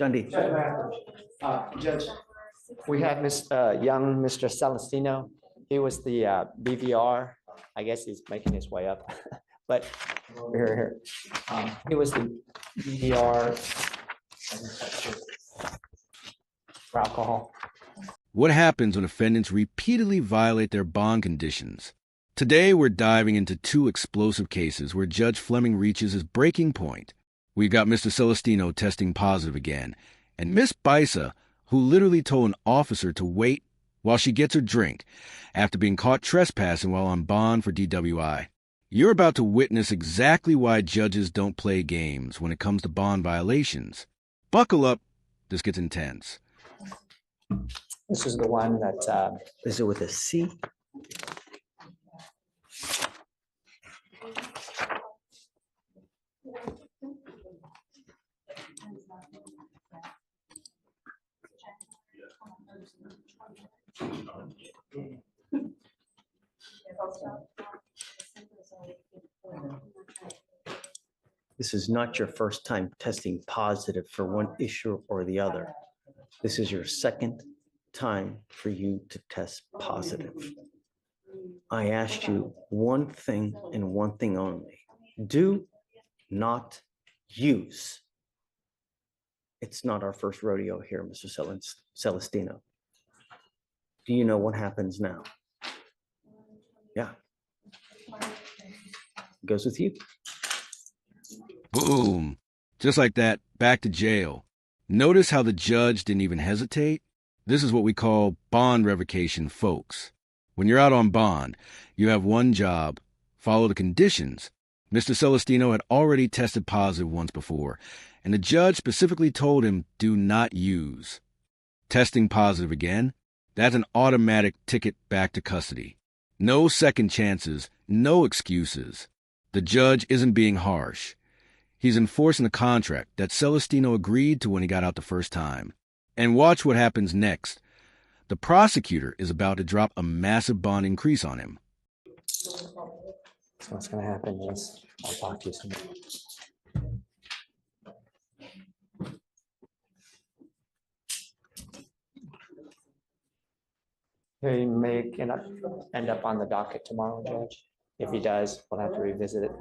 Dundee. Judge, we have young Mr. Celestino. He was the BVR. I guess he's making his way up, but here. He was the BVR for alcohol. What happens when defendants repeatedly violate their bond conditions? Today, we're diving into two explosive cases where Judge Fleming reaches his breaking point. We've got Mr. Celestino testing positive again, and Miss Bisa, who literally told an officer to wait while she gets her drink after being caught trespassing while on bond for DWI. You're about to witness exactly why judges don't play games when it comes to bond violations. Buckle up, this gets intense. This is the one that... Is it with a C? This is not your first time testing positive for one issue or the other. This is your second time for you to test positive. I asked you one thing and one thing only. Do not use. It's not our first rodeo here, Mr. Celestino. Do you know what happens now? Yeah. Goes with you. Boom. Just like that, back to jail. Notice how the judge didn't even hesitate? This is what we call bond revocation, folks. When you're out on bond, you have one job: follow the conditions. Mr. Celestino had already tested positive once before, and the judge specifically told him do not use. Testing positive again? That's an automatic ticket back to custody. No second chances, no excuses. The judge isn't being harsh. He's enforcing the contract that Celestino agreed to when he got out the first time. And watch what happens next. The prosecutor is about to drop a massive bond increase on him. So what's going to happen is I'll talk to you soon. He may end up on the docket tomorrow, Judge. If he does, we'll have to revisit it.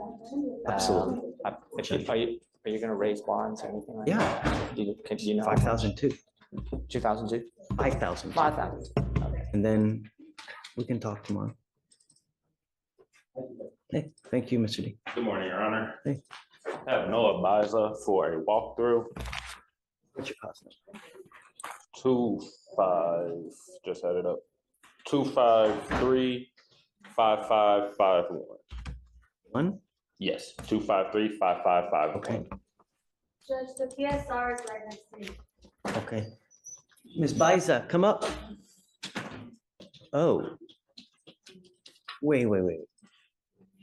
Absolutely. Are you going to raise bonds or anything like that? Yeah. Do you know? 5,002. 2002? 5,000. 5,000. Okay. And then we can talk tomorrow. Hey, thank you, Mr. D. Good morning, Your Honor. Hey. I have no advisor for a walkthrough. What's your cost number? 25, just had it up. 253-5551. One? Yes, 253-5551. Okay. Judge, the PSR is right next to me. Okay. Ms. Biza, come up. Oh. Wait.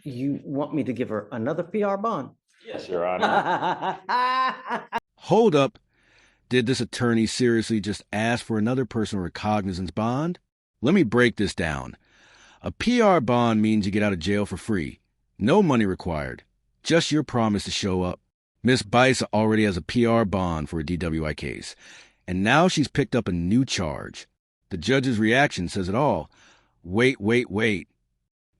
You want me to give her another PR bond? Yes, Your Honor. Hold up. Did this attorney seriously just ask for another personal recognizance bond? Let me break this down. A PR bond means you get out of jail for free. No money required. Just your promise to show up. Miss Bice already has a PR bond for a DWI case, and now she's picked up a new charge. The judge's reaction says it all. Wait.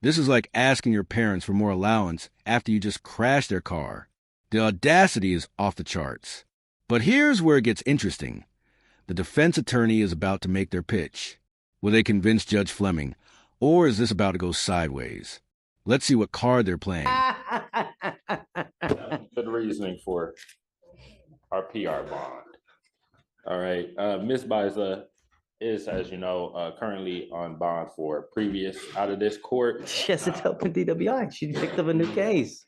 This is like asking your parents for more allowance after you just crashed their car. The audacity is off the charts. But here's where it gets interesting. The defense attorney is about to make their pitch. Will they convince Judge Fleming, or is this about to go sideways? Let's see what card they're playing. Good reasoning for our PR bond. All right. Ms. Biza is, as you know, currently on bond for previous out of this court. She has to help in DWI. She picked up a new case.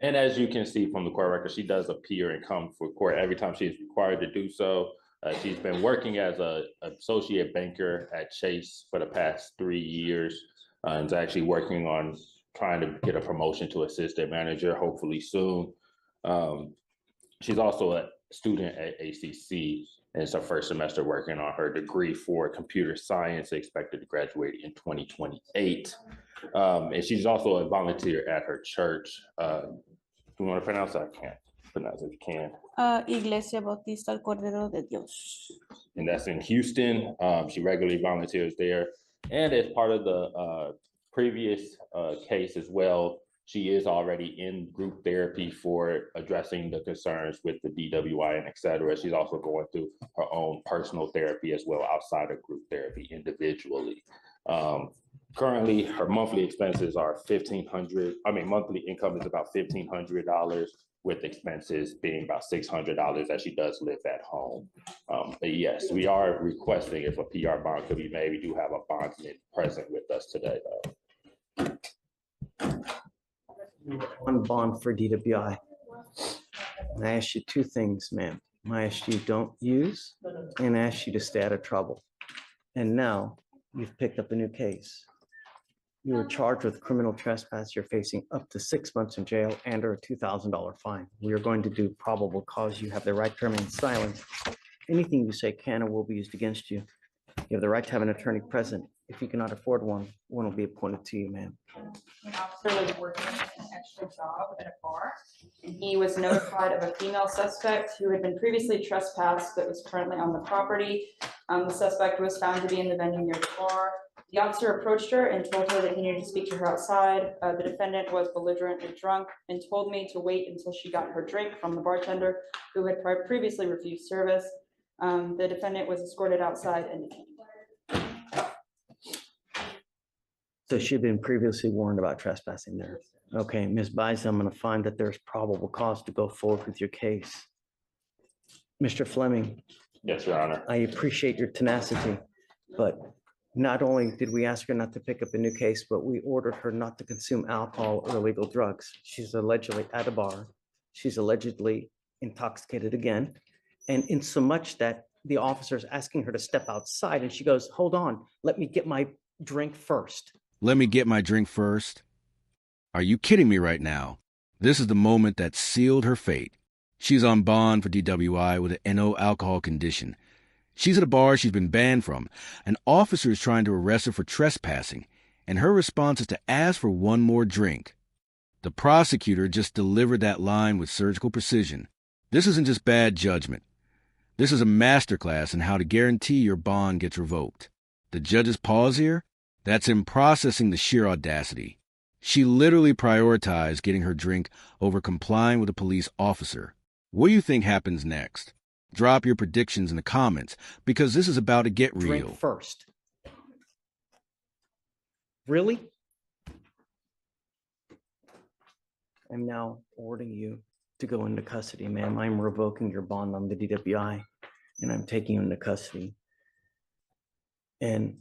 And as you can see from the court record, she does appear and come for court every time she is required to do so. She's been working as an associate banker at Chase for the past 3 years, and is actually working on trying to get a promotion to assistant manager, hopefully soon. She's also a student at ACC, and it's her first semester working on her degree for computer science, expected to graduate in 2028. And she's also a volunteer at her church. Do you want to pronounce that? I can't. pronounce it if you can. Iglesia Bautista el Cordero de Dios. And that's in Houston. She regularly volunteers there. And as part of the previous case as well, she is already in group therapy for addressing the concerns with the DWI and et cetera. She's also going through her own personal therapy as well outside of group therapy individually. Currently, her monthly expenses are $1,500. I mean, monthly income is about $1,500, with expenses being about $600 as she does live at home. But yes, we are requesting if a PR bond could be made. We do have a bondsman present with us today, though. On bond for DWI. And I asked you two things, ma'am. I asked you don't use and I asked you to stay out of trouble. And now you've picked up a new case. You were charged with criminal trespass. You're facing up to 6 months in jail and or a $2,000 fine. We are going to do probable cause. You have the right to remain silent. Anything you say can and will be used against you. You have the right to have an attorney present. If you cannot afford one, one will be appointed to you, ma'am. An officer was working an extra job at a bar, and he was notified of a female suspect who had been previously trespassed but was currently on the property. The suspect was found to be in the venue near the bar. The officer approached her and told her that he needed to speak to her outside. The defendant was belligerently drunk and told me to wait until she got her drink from the bartender who had previously refused service. The defendant was escorted outside and detained. So she'd been previously warned about trespassing there. Okay, Ms. Bice, I'm going to find that there's probable cause to go forward with your case. Mr. Fleming, Yes, Your Honor. I appreciate your tenacity, but not only did we ask her not to pick up a new case, but we ordered her not to consume alcohol or illegal drugs. She's allegedly at a bar. She's allegedly intoxicated again. And in so much that the officer's asking her to step outside and she goes, hold on, let me get my drink first. Let me get my drink first. Are you kidding me right now? This is the moment that sealed her fate. She's on bond for DWI with an NO alcohol condition. She's at a bar she's been banned from. An officer is trying to arrest her for trespassing, and her response is to ask for one more drink. The prosecutor just delivered that line with surgical precision. This isn't just bad judgment. This is a masterclass in how to guarantee your bond gets revoked. The judge's pause here? That's him processing the sheer audacity. She literally prioritized getting her drink over complying with a police officer. What do you think happens next? Drop your predictions in the comments, because this is about to get real. Drink first. Really? I'm now ordering you to go into custody, ma'am. I'm revoking your bond on the DWI, and I'm taking you into custody. And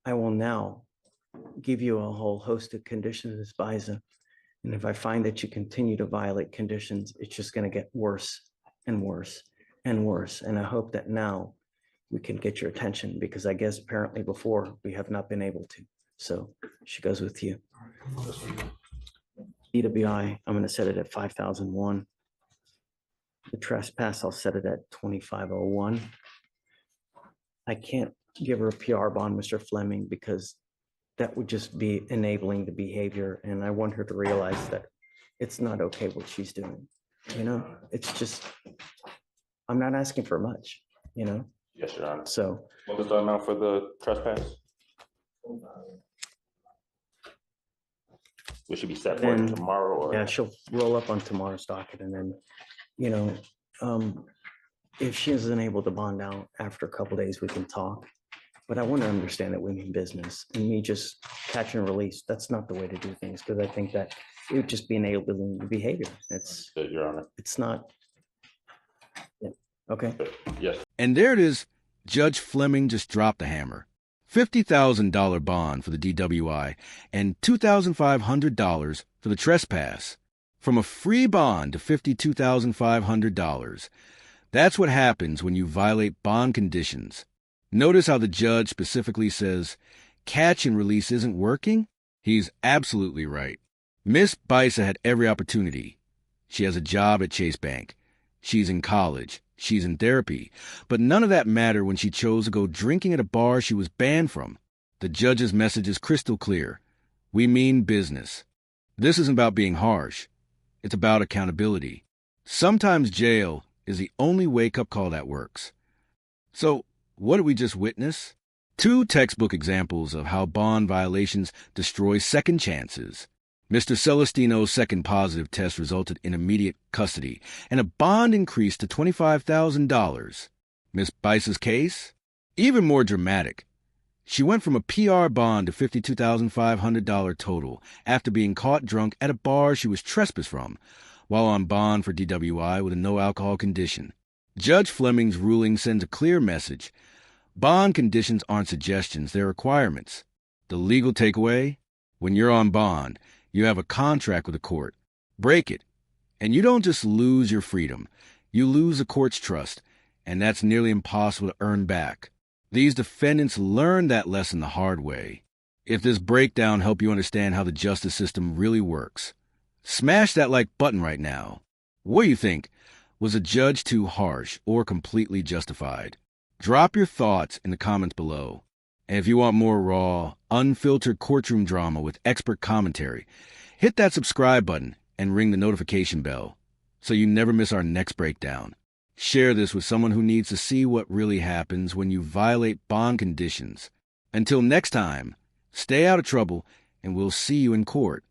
I will now give you a whole host of conditions, Ms. Biza. And if I find that you continue to violate conditions, it's just going to get worse and worse and worse. And I hope that now we can get your attention, because I guess apparently before we have not been able to. So she goes with you. DWI, I'm going to set it at 5,001. The trespass, I'll set it at 2,501. I can't give her a PR bond, Mr. Fleming, because that would just be enabling the behavior. And I want her to realize that it's not okay what she's doing. You know, it's just, I'm not asking for much, you know? Yes, Your Honor. So What was the amount for the trespass? We should be set for And- tomorrow, or? yeah, she'll roll up on tomorrow's docket, and then, you know, if she isn't able to bond out after a couple days, we can talk. But I want to understand that we mean business, and me just catch and release, that's not the way to do things, because I think that it would just be enabling the behavior. Your Honor. It's not. Yeah, okay. Yes. And there it is. Judge Fleming just dropped the hammer. $50,000 bond for the DWI and $2,500 for the trespass. From a free bond to $52,500. That's what happens when you violate bond conditions. Notice how the judge specifically says, catch and release isn't working? He's absolutely right. Miss Biza had every opportunity. She has a job at Chase Bank. She's in college. She's in therapy. But none of that mattered when she chose to go drinking at a bar she was banned from. The judge's message is crystal clear. We mean business. This isn't about being harsh. It's about accountability. Sometimes jail is the only wake-up call that works. So, what did we just witness? Two textbook examples of how bond violations destroy second chances. Mr. Celestino's second positive test resulted in immediate custody and a bond increase to $25,000. Miss Bice's case? Even more dramatic. She went from a PR bond to $52,500 total after being caught drunk at a bar she was trespassed from, while on bond for DWI with a no-alcohol condition. Judge Fleming's ruling sends a clear message. Bond conditions aren't suggestions, they're requirements. The legal takeaway? When you're on bond, you have a contract with the court. Break it, and you don't just lose your freedom, you lose the court's trust, and that's nearly impossible to earn back. These defendants learned that lesson the hard way. If this breakdown helped you understand how the justice system really works, smash that like button right now. What do you think? Was a judge too harsh or completely justified? Drop your thoughts in the comments below. And if you want more raw, unfiltered courtroom drama with expert commentary, hit that subscribe button and ring the notification bell so you never miss our next breakdown. Share this with someone who needs to see what really happens when you violate bond conditions. Until next time, stay out of trouble and we'll see you in court.